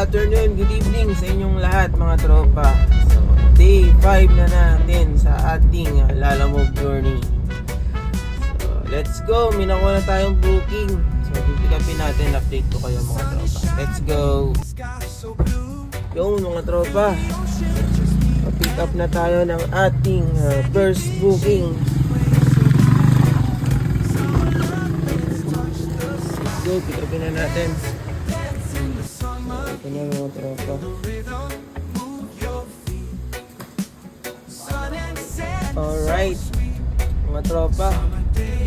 afternoon, good evening sa inyong lahat mga tropa. So, day 5 na natin sa ating Lalamove journey. So, let's go. May nakuha na tayong booking. So, pipikapin natin. Update ko kayo mga tropa. Let's go. Yung mga tropa, pick up na tayo ng ating first booking. Let's go. Pick upin na natin. Ito na mga tropa. Alright mga tropa,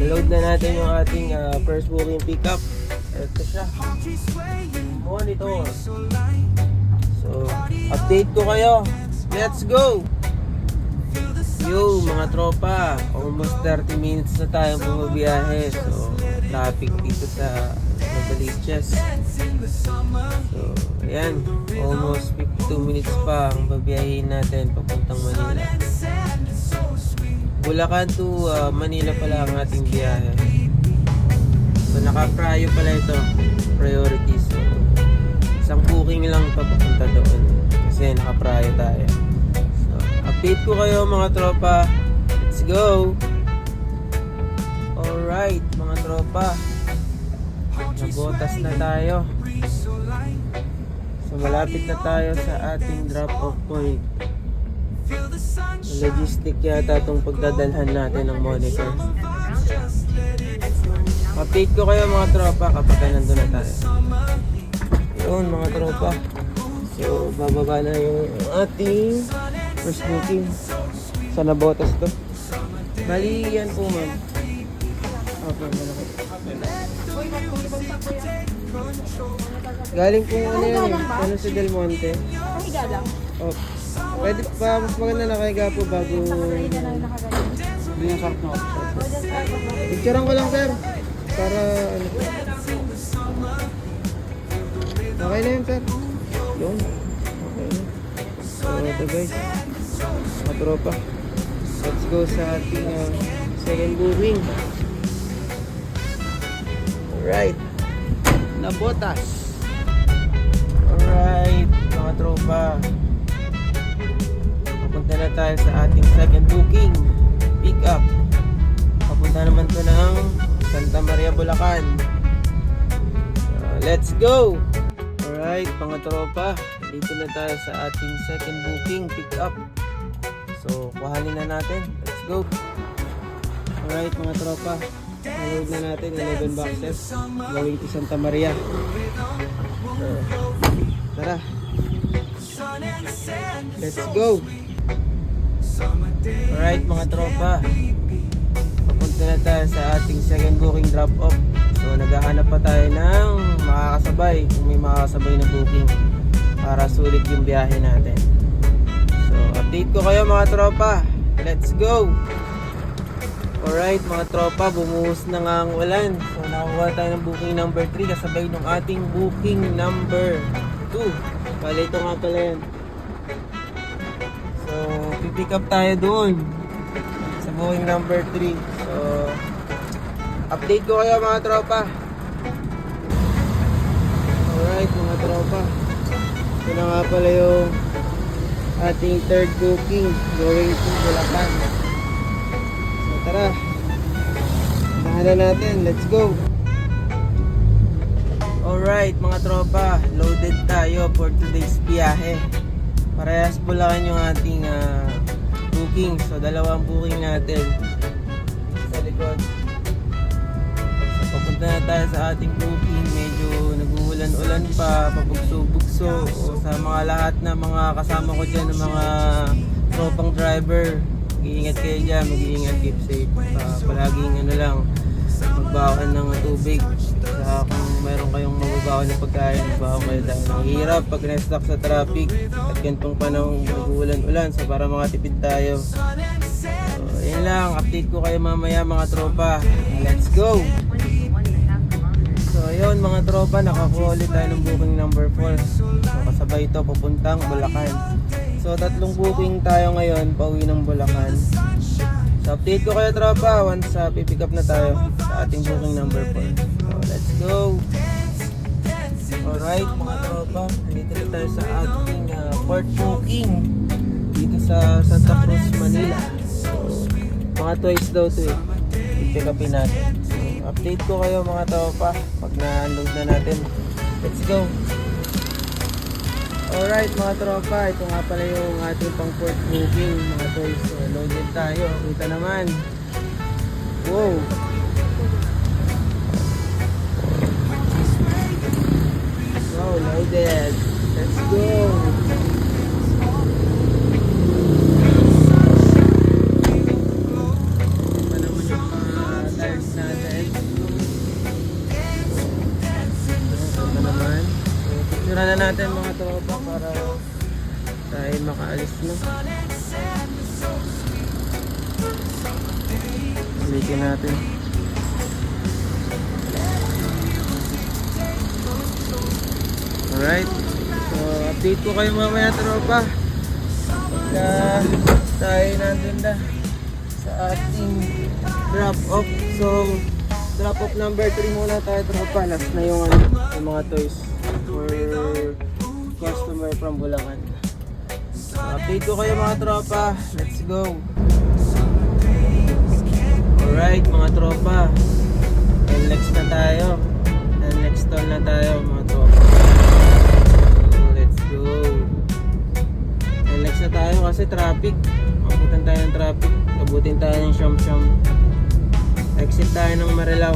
naload na natin yung ating first booking pickup. Ito siya, monitor. So update ko kayo. Let's go. Yo mga tropa, almost 30 minutes na tayo bumabiyahe. So traffic dito sa Novaliches. So ayan, almost 52 minutes pa ang babiyahin natin papuntang Manila. Bulacan to Manila pala ang ating biyahe. So naka-prio pala ito, priority. So isang booking lang papunta doon kasi naka-prio tayo. So update ko kayo mga tropa. Let's go. Alright mga tropa, nabotas na tayo. So malapit na tayo sa ating drop-off point. Logistic yata itong pagdadalhan natin ng monitor. Update ko kayo mga tropa kapag nandun na tayo. Yun mga tropa. So bababa na yung ating first booking. Sa nabotas to. Bali yan po ma'am. Okay, malaki. Galing po ano yan eh. Ano si Del Monte. Pahiga lang. Oh. Pwede pa, mas maganda nakahiga po bago Nakahiga lang nakagaling. hindi yung sarap na ako. Picturean ko lang sir. Para ano po. Okay na yun sir. Yun. Okay na. So ito guys, mga tropa, let's go sa ating second booking. Alright, nabotas. Alright mga tropa, papunta na tayo sa ating second booking pick up. Papunta naman to ng Santa Maria, Bulacan. Let's go. Alright mga tropa, dito na tayo sa ating second booking pick up. So kuhanin na natin. Let's go. Alright mga tropa, naload na natin 11 boxes going to Santa Maria. So tara, let's go. Alright mga tropa, papunta na tayo sa ating second booking drop off. So naghahanap pa tayo ng makakasabay, kung may makakasabay na booking para sulit yung biyahe natin. So update ko kayo mga tropa. Let's go. Alright mga tropa, bumuhos na nga ang ulan. So nakakuha tayo ng booking number 3 kasabay ng ating booking number 2. Bale ito nga pala yan. So pipick up tayo doon sa booking number 3. So update ko kayo mga tropa. Alright mga tropa, ito na nga pala yung ating third booking going to Bulacan. So tara, unahan na natin. Let's go. Alright mga tropa, loaded tayo for today's biyahe. Parehas Bulacan yung ating booking. So dalawang booking natin sa likod. So papunta na tayo sa ating booking. Medyo nag-uulan-ulan pa, pabugso-bugso. Sa mga lahat na mga kasama ko dyan, ng mga tropang driver, mag-iingat kayo dyan, mag-iingat, keep safe. Palaging ano lang, magbawakan ng tubig. Saka kung meron kayong mababawan ng pagkain, magbawakan kayo dahil mahirap pag na-stuck sa traffic at ganitong panahon nag-uulan-ulan. So para makatipid tayo. So yun lang, update ko kayo mamaya mga tropa. Let's go. So yun mga tropa, nakakuha ulit tayo ng booking number 4. So kasabay ito papuntang Bulacan. So tatlong booking tayo ngayon pauwi ng Bulacan. So update ko kayo tropa once pipick up na tayo sa ating booking number 4. So let's go. Alright mga tropa, nandito na tayo sa ating port booking dito sa Santa Cruz, Manila. So, mga twice daw to eh. I-pick upin natin. So, update ko kayo mga tropa pag na-unload na natin. Let's go! Alright mga tropa, ito nga pala yung ating pang port booking mga toys. So, loaded tayo. Kita naman. Wow! Wow, loaded. Let's go! Ito pa naman yung mga tires natin. Ito pa naman. Picture na natin mga tropa para tayo makaalis na. Ulitin natin. Alright. So, update ko kayo mamaya tropa. Pagka tayo nandun na sa ating drop off. So, drop off number 3 muna tayo tropa. Last na yung mga toys for customer from Bulacan. So, update ko kayo mga tropa. Let's go. Alright mga tropa, NLEX na tayo. NLEX stall na tayo mga tropa. So, let's go. NLEX na tayo kasi traffic. Mabutan tayo ng traffic. Abutin tayo ng Siyam-Siyam. Exit tayo ng Marilao.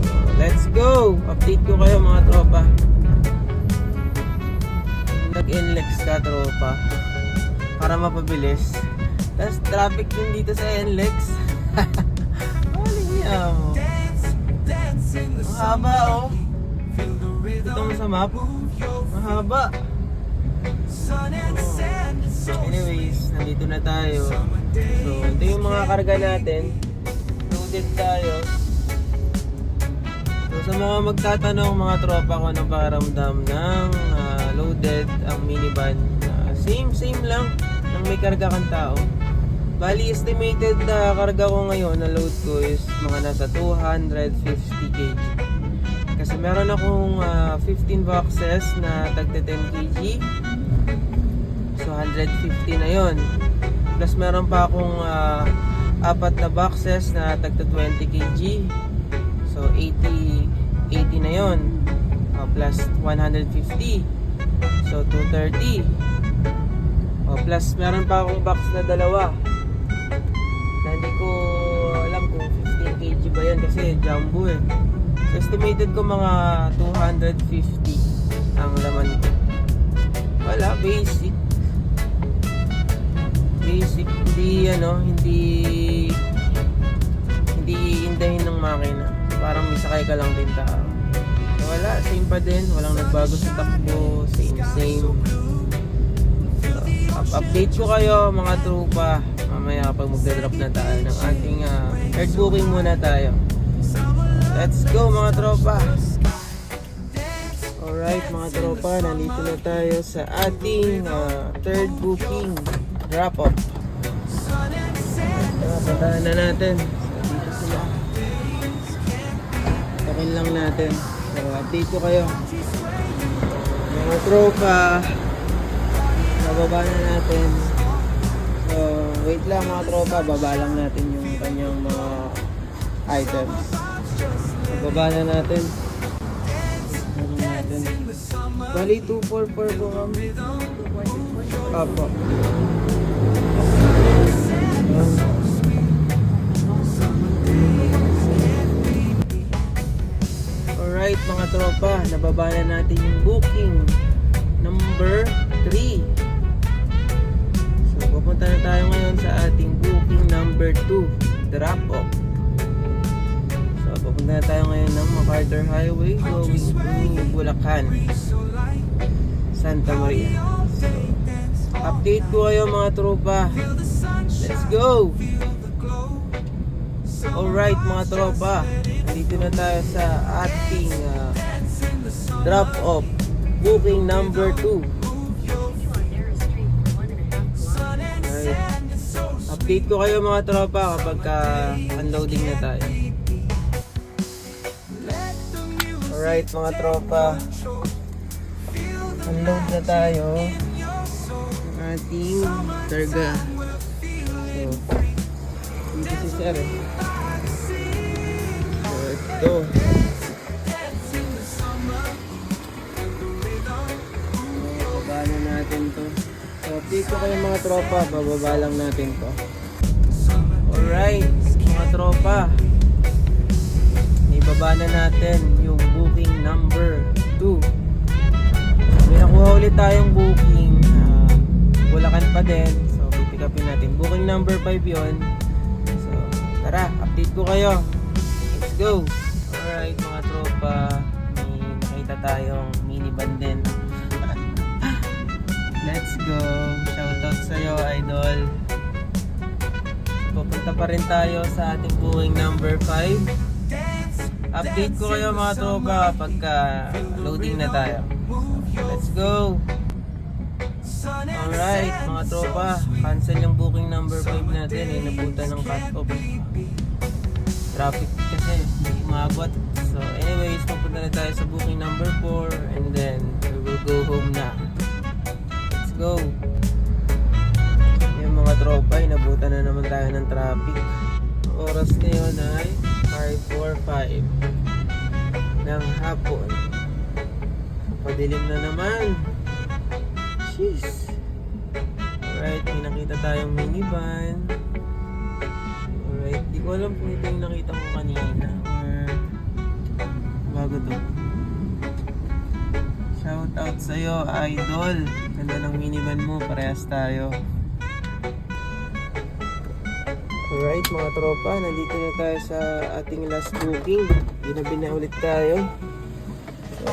So, let's go. Update ko kayo mga tropa. Nag-NLEX ka tropa para mapabilis. Tapos traffic din dito sa NLEX. mo. Mahaba oh. Ito mo sa map. Mahaba. Oh. Anyways, nandito na tayo. So, ito yung mga karga natin. Loaded tayo. So, sa mga magtatanong mga tropa ko ng pakiramdam ng loaded ang minivan. Same lang nang may karga kang tao. Bali, estimated na karga ko ngayon na load ko is mga nasa 250 kg. Kasi meron akong 15 boxes na tagte 10 kg. So, 150 na yon. Plus, meron pa akong 4 na boxes na tagte 20 kg. So, 80 na yon. Plus 150. So, 230. Plus, meron pa akong box na dalawa. Hindi ko alam kung 15 kg ba yan kasi jumbo eh. So, estimated ko mga 250 ang laman ko. Wala, basic. Hindi indahin ng makina. Parang may sakay ka lang din tao. So, wala, same pa din. Walang nagbago sa takbo. Same. So, update ko kayo mga tropa. Mamaya kapag magdadrop na tayo ng ating third booking muna tayo. Let's go mga tropa. Alright mga tropa, nandito na tayo sa ating third booking drop off. Patahan na natin. So, dito sila. Takin lang natin. So, update ko kayo. Mga tropa, nababa na natin. So, wait lang mga tropa, baba lang natin yung kanyang mga items. So, baba na natin. Bali, 244 po kami. Apo. Alright mga tropa, nababa na natin yung booking number 3. Pupunta na tayo ngayon sa ating booking number 2, drop off. So, pupunta na tayo ngayon ng MacArthur Highway going to Bulacan, Santa Maria. So, update ko kayo mga tropa. Let's go! Alright mga tropa, dito na tayo sa ating drop off booking number 2. Update ko kayo mga tropa kapag unloading na tayo. Alright mga tropa, unload na tayo ng ating karga. So, dito si sir eh. So, ito. Bababa na natin to. So, update ko kayo mga tropa, bababa lang natin to. Alright, mga tropa, ibaba na natin yung booking number 2. May nakuha ulit tayong booking, Bulacan pa din. So pipick upin natin. Booking number 5 yun. So tara, update ko kayo. Let's go. Alright mga tropa, may nakita tayong minivan din. Let's go. Shoutout sa'yo idol. Pupunta pa rin tayo sa ating booking number 5. Update ko kayo mga tropa pagka loading na tayo. Let's go! Alright mga tropa, cancel yung booking number 5 natin eh, napunta ng cut-off. Traffic kasi, hindi umabot. So anyways, pupunta na tayo sa booking number 4 and then we will go home na. Let's go! Yung mga tropa, inabutan na naman tayo ng traffic. Ang oras ngayon ay 5:45 ng hapon. Padilim na naman. Jeez. Alright, may nakita tayong minivan. Alright, di ko alam kung ito yung nakita ko kanina or bago to. Shout out sa'yo, idol. Ganda ng minivan mo, parehas tayo. Alright mga tropa, nandito na tayo sa ating last booking. Ginabi na ulit tayo. So,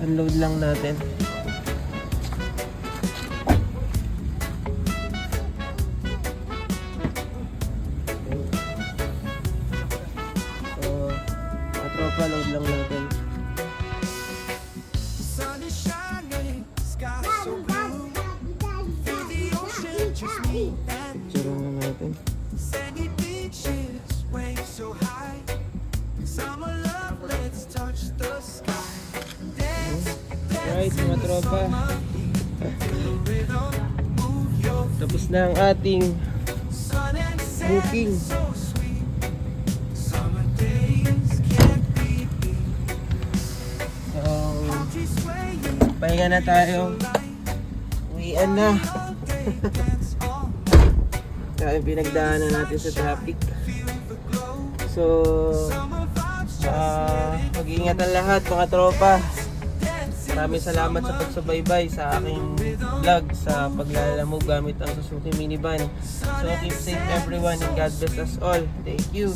unload lang natin. So, mga tropa, load lang natin. Picture lang natin. Alright mga tropa, tapos na ang ating booking. So, pahinga na tayo, uwian na. Kaya pinagdaanan natin sa traffic. So mag-iingat ang lahat mga tropa. Maraming salamat sa pagsubaybay sa aking vlog sa paglalamog gamit ang Suzuki minivan. So keep safe everyone and God bless us all. Thank you.